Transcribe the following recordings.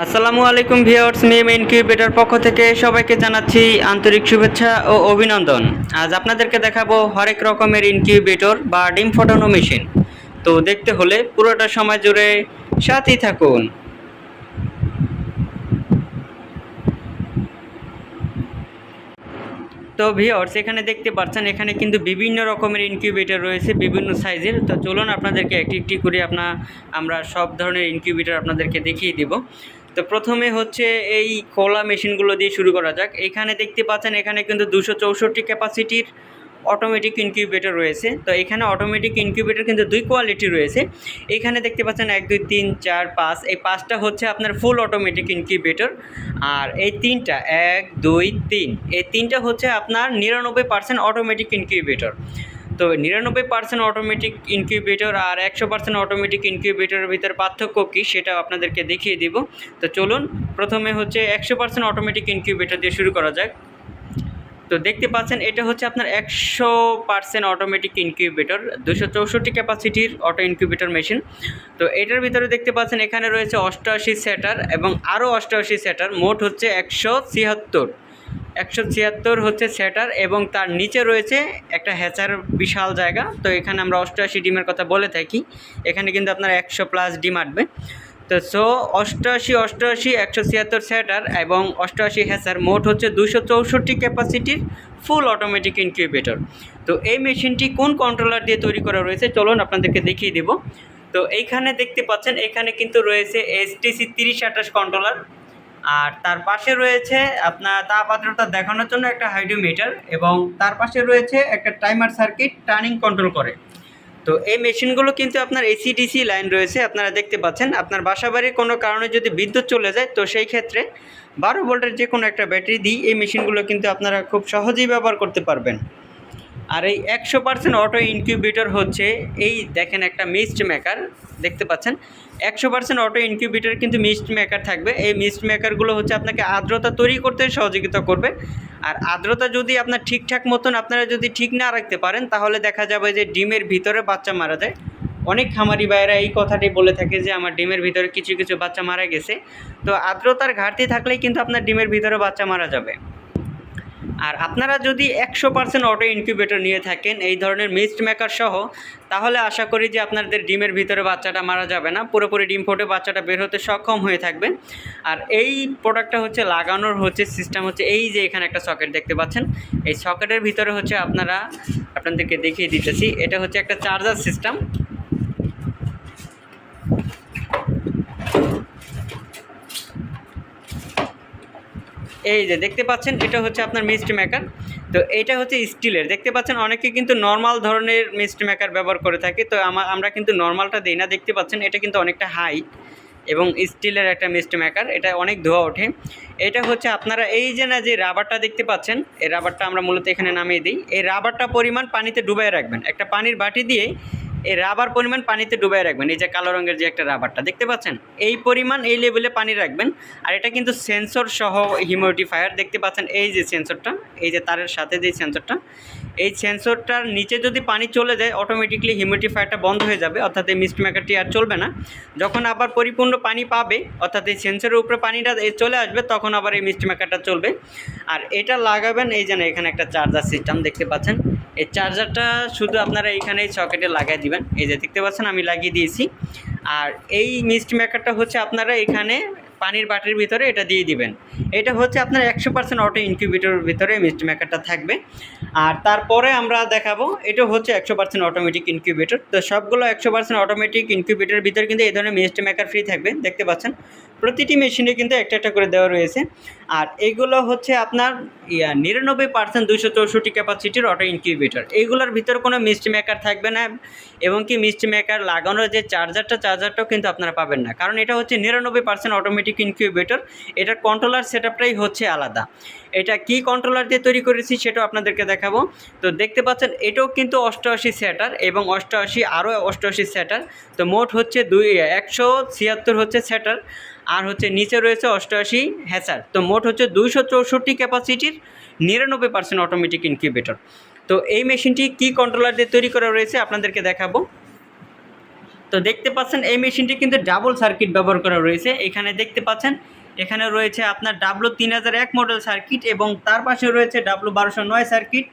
আসসালামু আলাইকুম ভিউয়ার্স, মিম ইনকিউবেটর পক্ষ থেকে সবাইকে জানাচ্ছি আন্তরিক শুভেচ্ছা ও অভিনন্দন। আজ আপনাদেরকে দেখাবো হরেক রকমের ইনকিউবেটর বা ডিম ফোটানো মেশিন। তো দেখতে হলে পুরোটা সময় জুড়ে সাথেই থাকুন। তো ভিউয়ার্স, এখানে দেখতে পাচ্ছেন এখানে কিন্তু বিভিন্ন রকমের ইনকিউবেটর রয়েছে, বিভিন্ন সাইজের। তো চলুন আপনাদেরকে একটি একটি করে আমরা সব ধরনের ইনকিউবেটর আপনাদেরকে দেখিয়ে দিব। তো প্রথমে হচ্ছে এই খোলা মেশিনগুলো দিয়ে শুরু করা যাক। এখানে দেখতে পাচ্ছেন এখানে কিন্তু 264 ক্যাপাসিটির অটোমেটিক ইনকিউবেটর রয়েছে। তো এখানে অটোমেটিক ইনকিউবেটর কিন্তু দুই কোয়ালিটি রয়েছে। এখানে দেখতে পাচ্ছেন 1 2 3 4 5, এই 5টা হচ্ছে আপনার ফুল অটোমেটিক ইনকিউবেটর। আর এই 3টা 1 2 3, এই 3টা হচ্ছে আপনার 99% অটোমেটিক ইনকিউবেটর। তো 99% অটোমেটিক ইনকিউবেটর আর 100% অটোমেটিক ইনকিউবেটরের ভিতরে পার্থক্য কী সেটা আপনাদেরকে দেখিয়ে দিব। তো চলুন প্রথমে হচ্ছে 100% অটোমেটিক ইনকিউবেটর দিয়ে শুরু করা যাক। তো দেখতে পাচ্ছেন এটা হচ্ছে আপনার 100% অটোমেটিক ইনকিউবেটর, 264 ক্যাপাসিটির অটো ইনকিউবেটর মেশিন। তো এটার ভিতরে দেখতে পাচ্ছেন এখানে রয়েছে 88 সেটার এবং আরও 88 সেটার, মোট হচ্ছে 176 হচ্ছে সেটার, এবং তার নিচে রয়েছে একটা হ্যাচার বিশাল জায়গা। তো এখানে আমরা 88 ডিমের কথা বলে থাকি, এখানে কিন্তু আপনার 100+ ডিম আসবে। তো 88 176 সেটার এবং 88 হ্যাচার, মোট হচ্ছে 264 ক্যাপাসিটির ফুল অটোমেটিক ইনকিউবেটর। তো এই মেশিনটি কোন কন্ট্রোলার দিয়ে তৈরি করা রয়েছে চলুন আপনাদেরকে দেখিয়ে দেব। তো এইখানে দেখতে পাচ্ছেন এখানে কিন্তু রয়েছে STC 3028 কন্ট্রোলার, আর তার পাশে রয়েছে আপনার তাপ আর্দ্রতা দেখানোর জন্য একটা হাইড্রোমিটার, এবং তার পাশে রয়েছে একটা টাইমার সার্কিট টার্নিং কন্ট্রোল করে। তো এই মেশিনগুলো কিন্তু আপনার AC/DC লাইন রয়েছে, আপনারা দেখতে পাচ্ছেন। আপনার বাসাবাড়ির কোনো কারণে যদি বিদ্যুৎ চলে যায়, তো সেই ক্ষেত্রে 12 ভোল্টের যে কোনো একটা ব্যাটারি দিয়ে এই মেশিনগুলো কিন্তু আপনারা খুব সহজেই ব্যবহার করতে পারবেন। আর এই 100% অটো ইনকিউবেটর হচ্ছে, এই দেখেন একটা মিস্ট মেকার দেখতে পাচ্ছেন। 100% অটো ইনকিউবেটর কিন্তু মিস্ট মেকার থাকবে। এই মিস্ট মেকারগুলো হচ্ছে আপনাকে আর্দ্রতা তৈরি করতে সহযোগিতা করবে। আর আর্দ্রতা যদি আপনার ঠিকঠাক মতন আপনারা যদি ঠিক না রাখতে পারেন, তাহলে দেখা যাবে যে ডিমের ভিতরে বাচ্চা মারা যায়। অনেক খামারি ভাইয়েরা এই কথাটি বলে থাকে যে আমার ডিমের ভিতরে কিছু কিছু বাচ্চা মারা গেছে। তো আর্দ্রতার ঘাটতি থাকলেই কিন্তু আপনার ডিমের ভিতরে বাচ্চা মারা যাবে। আর আপনারা যদি 100% অটো ইনকিউবেটর নিয়ে থাকেন এই ধরনের মিস্ট মেকার সহ, তাহলে আশা করি যে আপনাদের ডিমের ভিতরে বাচ্চাটা মারা যাবে না, পুরোপুরি ডিম ফুটে বাচ্চাটা বের হতে সক্ষম হয়ে থাকবে। আর এই প্রোডাক্টটা হচ্ছে লাগানোর হচ্ছে সিস্টেম হচ্ছে এই যে এখানে একটা সকেট দেখতে পাচ্ছেন, এই সকেটের ভিতরে হচ্ছে আপনাদেরকে দেখিয়ে দিতেছি, এটা হচ্ছে একটা চার্জার সিস্টেম। এই যে দেখতে পাচ্ছেন এটা হচ্ছে আপনার মিস্ট মেকার। তো এটা হচ্ছে স্টিলের, দেখতে পাচ্ছেন অনেকে কিন্তু নর্মাল ধরনের মিস্ট মেকার ব্যবহার করে থাকে। তো আমরা কিন্তু নর্মালটা দিই না, দেখতে পাচ্ছেন এটা কিন্তু অনেকটা হাইট এবং স্টিলের একটা মিস্ট মেকার, এটা অনেক ধোঁয়া ওঠে। এটা হচ্ছে আপনারা এই যে না যে রাবারটা দেখতে পাচ্ছেন, এই রাবারটা আমরা মূলত এখানে নামিয়ে দিই। এই রাবারটা পরিমাণ পানিতে ডুবাই রাখবেন, একটা পানির বাটি দিয়ে এই রাবার পরিমাণ পানিতে ডুবাই রাখবেন। এই যে কালো রঙের যে একটা রাবারটা দেখতে পাচ্ছেন, এই পরিমাণ এই লেভেলে পানি রাখবেন। আর এটা কিন্তু সেন্সর সহ হিউমিডিফায়ার, দেখতে পাচ্ছেন এই যে সেন্সরটা, এই যে তারের সাথে যে সেন্সরটা, এই সেন্সরটার নিচে যদি পানি চলে যায় অটোমেটিকলি হিউমিডিফায়ারটা বন্ধ হয়ে যাবে, অর্থাৎ এই মিস্ট মেকারটি আর চলবে না। যখন আবার পরিপূর্ণ পানি পাবে, অর্থাৎ এই সেন্সরের উপরে পানিটা চলে আসবে, তখন আবার এই মিস্ট মেকারটা চলবে। আর এটা লাগাবেন এই যে এখানে একটা চার্জার সিস্টেম দেখতে পাচ্ছেন, এই চার্জারটা শুধু আপনারা এইখানে এই সকেটে লাগাই দিবেন, এই যে দেখতে পাচ্ছেন আমি লাগিয়ে দিয়েছি। আর এই মিস্ট মেকারটা হচ্ছে আপনারা এখানে পানির বাটির ভিতরে এটা দিয়ে দিবেন। এটা হচ্ছে আপনার 100% অটো ইনকিউবেটরের ভিতরে মিস্ট মেকারটা থাকবে। আর তারপরে আমরা দেখাবো এটা হচ্ছে 100% অটোমেটিক ইনকিউবেটর। তো সবগুলো 100% অটোমেটিক ইনকিউবেটরের ভিতরে কিন্তু এই ধরনের মিস্ট মেকার ফ্রি থাকবে, দেখতে পাচ্ছেন প্রতিটি মেশিনে কিন্তু একটা একটা করে দেওয়া রয়েছে। আর এগুলো হচ্ছে আপনার 99% 264 ক্যাপাসিটির অটো ইনকিউবেটর। এইগুলোর ভিতরে কোনো মিস্ট মেকার থাকবে না, এবং কি মিস্ট মেকার লাগানোর যে চার্জারটাও কিন্তু আপনারা পাবেন না, কারণ এটা হচ্ছে 99% অটোমেটিক ইনকিউবেটর। এটার কন্ট্রোলার সেটআপটাই হচ্ছে আলাদা। এটা কি কন্ট্রোলার দিয়ে তৈরি করেছি সেটাও আপনাদেরকে দেখাবো। তো দেখতে পাচ্ছেন এটাও কিন্তু 88 সেটার এবং 88 আরও 88 সেটার। তো মোট হচ্ছে 176 হচ্ছে সেটার, আর হচ্ছে নিচে রয়েছে 88 হ্যাচার। তো মোট হচ্ছে 264 ক্যাপাসিটির 99% অটোমেটিক ইনকিউবেটর। তো এই মেশিনটি কি কন্ট্রোলার দিয়ে তৈরি করা রয়েছে আপনাদেরকে দেখাবো। তো দেখতে পাচ্ছেন এই মেশিনটি কিন্তু ডাবল সার্কিট ব্যবহার করা রয়েছে। এখানে দেখতে পাচ্ছেন এখানে রয়েছে আপনার W3001 মডেল সার্কিট এবং তার পাশে রয়েছে W1209 সার্কিট।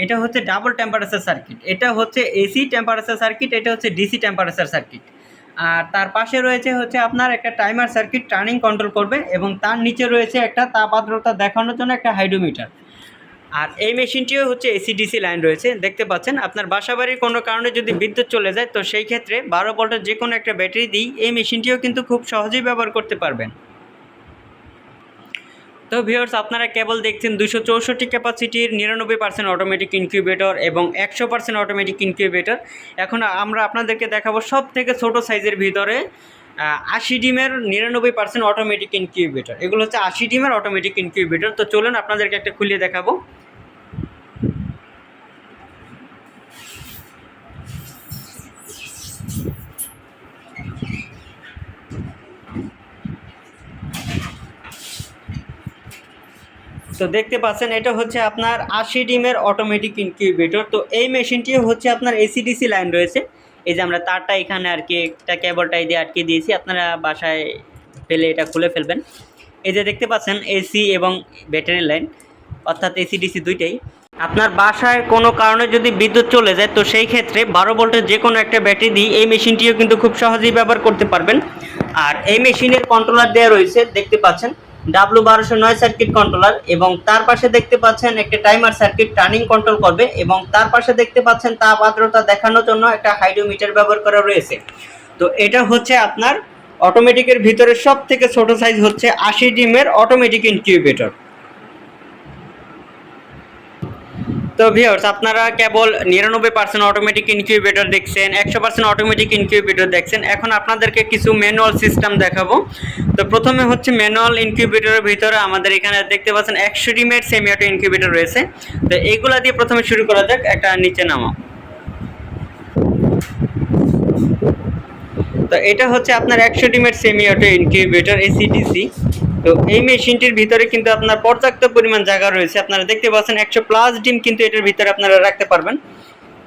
এটা হচ্ছে ডাবল টেম্পারেচার সার্কিট, এটা হচ্ছে এসি টেম্পারেচার সার্কিট, এটা হচ্ছে ডিসি টেম্পারেচার সার্কিট। আর তার পাশে রয়েছে হচ্ছে আপনার একটা টাইমার সার্কিট, টার্নিং কন্ট্রোল করবে, এবং তার নিচে রয়েছে একটা তাপ আর্দ্রতা দেখানোর জন্য একটা হাইড্রোমিটার। আর এই মেশিনটিও হচ্ছে এসি ডিসি লাইন রয়েছে। দেখতে পাচ্ছেন আপনার বাসাবাড়ির কোনো কারণে যদি বিদ্যুৎ চলে যায় তো সেই ক্ষেত্রে 12 ভোল্টের যে কোনো একটা ব্যাটারি দিই এই মেশিনটিও কিন্তু খুব সহজেই ব্যবহার করতে পারবেন। তো ভিউয়ার্স, আপনারা কেবল দেখছেন 264 ক্যাপাসিটির 99% অটোমেটিক ইনকিউবেটর এবং 100% অটোমেটিক ইনকিউবেটর। এখন আমরা আপনাদেরকে দেখাবো সব থেকে ছোটো সাইজের ভিতরে 80 ডিমের 99% অটোমেটিক ইনকিউবেটর। এগুলো হচ্ছে 80 ডিমের অটোমেটিক ইনকিউবেটর। তো চলুন আপনাদেরকে একটা খুলে দেখাবো। তো দেখতে পাচ্ছেন এটা হচ্ছে আপনার 80 ডিমের অটোমেটিক ইনকিউবেটর। তো এই মেশিনটিও হচ্ছে আপনার এসিডিসি লাইন রয়েছে। এই যে আমরা তারটা এখানে আর কি একটা কেবলটাই দিয়ে আটকে দিয়েছি, আপনারা বাসায় পেলে এটা খুলে ফেলবেন। এই যে দেখতে পাচ্ছেন এসি এবং ব্যাটারি লাইন, অর্থাৎ এসিডিসি দুইটাই। আপনার বাসায় কোনো কারণে যদি বিদ্যুৎ চলে যায় তো সেই ক্ষেত্রে 12 ভোল্টের যে কোনো একটা ব্যাটারি দিয়ে এই মেশিনটিও কিন্তু খুব সহজেই ব্যবহার করতে পারবেন। আর এই মেশিনের কন্ট্রোলার দেওয়া রয়েছে, দেখতে পাচ্ছেন W1209 সার্কিট কন্ট্রোলার, এবং তার পাশে দেখতে পাচ্ছেন একটা টাইমার সার্কিট, টার্নিং কন্ট্রোল করবে, এবং তার পাশে দেখতে পাচ্ছেন তাপ আর্দ্রতা দেখানোর জন্য একটা হাইড্রোমিটার ব্যবহার করা রয়েছে। তো এটা হচ্ছে আপনার অটোমেটিকের ভিতরে সব থেকে ছোট সাইজ হচ্ছে 80 ডিমের অটোমেটিক ইনকিউবেটর। তো ভিউয়ার্স, আপনারা কেবল 99% অটোমেটিক ইনকিউবেটর দেখছেন, 100% অটোমেটিক ইনকিউবেটর দেখছেন। এখন আপনাদেরকে কিছু ম্যানুয়াল সিস্টেম দেখাবো। তো প্রথমে হচ্ছে ম্যানুয়াল ইনকিউবেটরের ভিতরে আমাদের এখানে দেখতে পাচ্ছেন 100 ডিমের সেমি অটো ইনকিউবেটর রয়েছে। তো এইগুলা দিয়ে প্রথমে শুরু করা যাক। একটা নিচে নামাও। তো এটা হচ্ছে আপনার 100 ডিমের সেমি অটো ইনকিউবেটর এসিডিসি। তো এই মেশিনটির ভিতরে কিন্তু আপনার পর্যাপ্ত পরিমাণ জায়গা রয়েছে। আপনারা দেখতে পাচ্ছেন 100+ ডিম কিন্তু এটার ভিতরে আপনারা রাখতে পারবেন।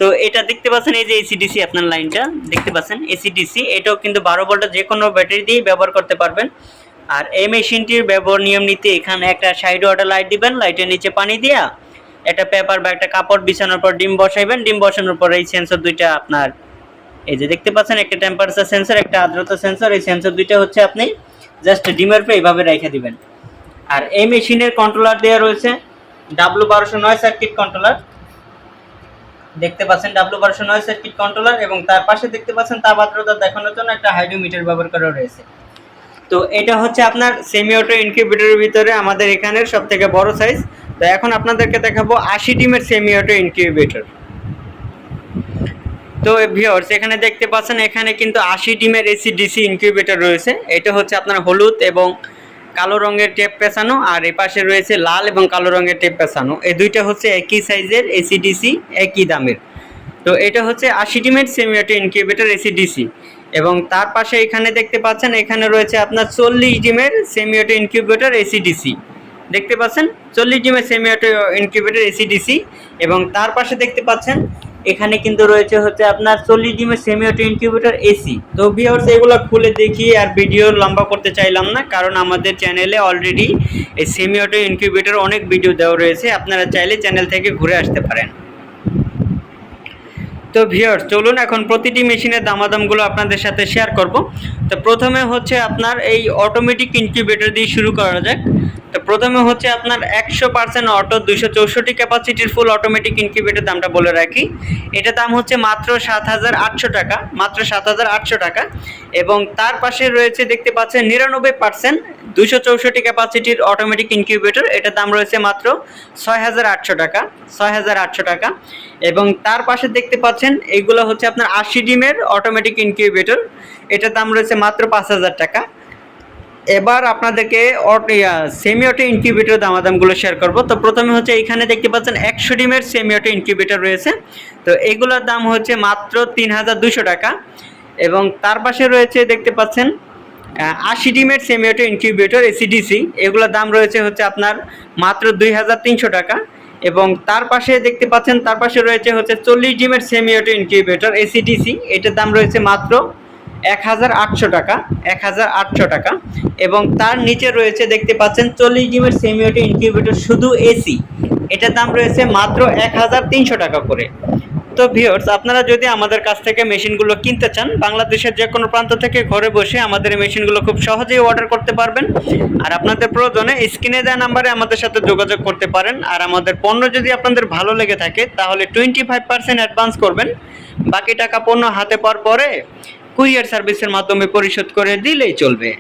তো এটা দেখতে পাচ্ছেন এই যে এসিডিসি আপনার লাইনটা দেখতে পাচ্ছেন এসিডিসি, এটাও কিন্তু 12 ভোল্টের যে কোনো ব্যাটারি দিয়ে ব্যবহার করতে পারবেন। আর এই মেশিনটির ব্যবহার নিয়ম নীতি, এখানে একটা সাইড ওয়াটার লাইট দিবেন, লাইটের নিচে পানি দিয়া একটা পেপার বা একটা কাপড় বিছানোর পর ডিম বসাইবেন। ডিম বসানোর পর এই সেন্সর দুইটা আপনার এই যে দেখতে পাচ্ছেন একটা টেম্পারেচার সেন্সর, একটা আর্দ্রতা সেন্সর, এই সেন্সর দুইটা হচ্ছে আপনি জাস্ট ডিমের পরে এইভাবে রেখে দিবেন। আর এই মেশিনের কন্ট্রোলার দেওয়া রয়েছে W1209 সার্কিট কন্ট্রোলার, দেখতে পাচ্ছেন W1209 সার্কিট কন্ট্রোলার, এবং তার পাশে দেখতে পাচ্ছেন তাপ আর্দ্রতা দেখানোর জন্য একটা হাইড্রোমিটার ব্যবহার করা রয়েছে। তো এটা হচ্ছে আপনার সেমি অটো ইনকিউবেটরের ভিতরে আমাদের এখানের সবথেকে বড় সাইজ। তো এখন আপনাদেরকে দেখাবো 80 ডিমের সেমি অটো ইনকিউবেটর। তো ভিউয়ার্স, এখানে দেখতে পাচ্ছেন এখানে কিন্তু 80 ডিমের এসি ডিসি ইনকিউবেটর রয়েছে। এটা হচ্ছে আপনার হলুদ এবং কালো রঙের টেপ পেছানো, আর এই পাশে রয়েছে লাল এবং কালো রঙের টেপ পেছানো। এই দুইটা হচ্ছে একই সাইজের এসি ডিসি, একই দামের। তো এটা হচ্ছে 80 ডিমের semi auto incubator AC DC, এবং তার পাশে এখানে দেখতে পাচ্ছেন এখানে রয়েছে আপনার 40 ডিমের semi auto incubator AC DC, দেখতে পাচ্ছেন 40 ডিমের semi auto incubator AC DC, এবং তার পাশে দেখতে পাচ্ছেন এখানে কিন্তু রয়েছে হচ্ছে আপনার 40 ডিমের সেমি অটো ইনকিউবেটর এসি। তো ভিউয়ার্স, এগুলো খুলে দেখি আর ভিডিও লম্বা করতে চাইলাম না, কারণ আমাদের চ্যানেলে অলরেডি এই সেমি অটো ইনকিউবেটর অনেক ভিডিও দেওয়া রয়েছে, আপনারা চাইলে চ্যানেল থেকে ঘুরে আসতে পারেন। তো ভিউয়ার্স, চলুন এখন প্রতিটি মেশিনের দামাদামগুলো আপনাদের সাথে শেয়ার করব। তো প্রথমে হচ্ছে আপনার এই অটোমেটিক ইনকিউবেটর দিয়ে শুরু করা যাক। তো প্রথমে হচ্ছে আপনার 100% অটো 264 ক্যাপাসিটির ফুল অটোমেটিক ইনকিউবেটর দামটা বলে রাখি। এটা দাম হচ্ছে মাত্র 7,800 টাকা, মাত্র 7,800 টাকা। এবং তার পাশে রয়েছে দেখতে পাচ্ছেন 99% 264 ক্যাপাসিটির অটোমেটিক ইনকিউবেটর, এটার দাম রয়েছে মাত্র 6,800 টাকা, 6,800 টাকা। এবং তার পাশে দেখতে পাচ্ছেন এইগুলো হচ্ছে আপনার 80 ডিমের অটোমেটিক ইনকিউবেটর, এটার দাম রয়েছে মাত্র 5,000 টাকা। এবার আপনাদেরকে সেমি অটো ইনকিউবেটর দামাদামগুলো শেয়ার করব। তো প্রথমে হচ্ছে এইখানে দেখতে পাচ্ছেন 100 ডিমের সেমি অটো ইনকিউবেটর রয়েছে। তো এগুলোর দাম হচ্ছে মাত্র 3,200 টাকা। এবং তার পাশে রয়েছে দেখতে পাচ্ছেন 80 ডিমের সেমি অটো ইনকিউবেটর এসিডিসি, এগুলোর দাম রয়েছে হচ্ছে আপনার মাত্র 2,300 টাকা। এবং তার পাশে দেখতে পাচ্ছেন তার পাশে রয়েছে হচ্ছে 40 ডিমের সেমি অটো ইনকিউবেটর এসিডিসি, এটার দাম রয়েছে মাত্র 1800 টাকা, 1800 টাকা। এবং তার নিচে রয়েছে দেখতে পাচ্ছেন 40 জিবির সেমি অটো ইনকিউবেটর শুধু এসি, এটার দাম রয়েছে মাত্র 1300 টাকা করে। তো ভিউয়ার্স, আপনারা যদি আমাদের কাছ থেকে মেশিনগুলো কিনতে চান, বাংলাদেশের যে কোনো প্রান্ত থেকে ঘরে বসে আমাদের এই মেশিনগুলো খুব সহজেই অর্ডার করতে পারবেন। আর আপনাদের প্রয়োজনে স্ক্রিনে দেওয়া নাম্বারে আমাদের সাথে যোগাযোগ করতে পারেন। আর আমাদের পণ্য যদি আপনাদের ভালো লেগে থাকে তাহলে 25% অ্যাডভান্স করবেন, বাকি টাকা পণ্য হাতে পাওয়ার পরে কুরিয়ার সার্ভিসের মাধ্যমে পরিশোধ করে দিলেই চলবে।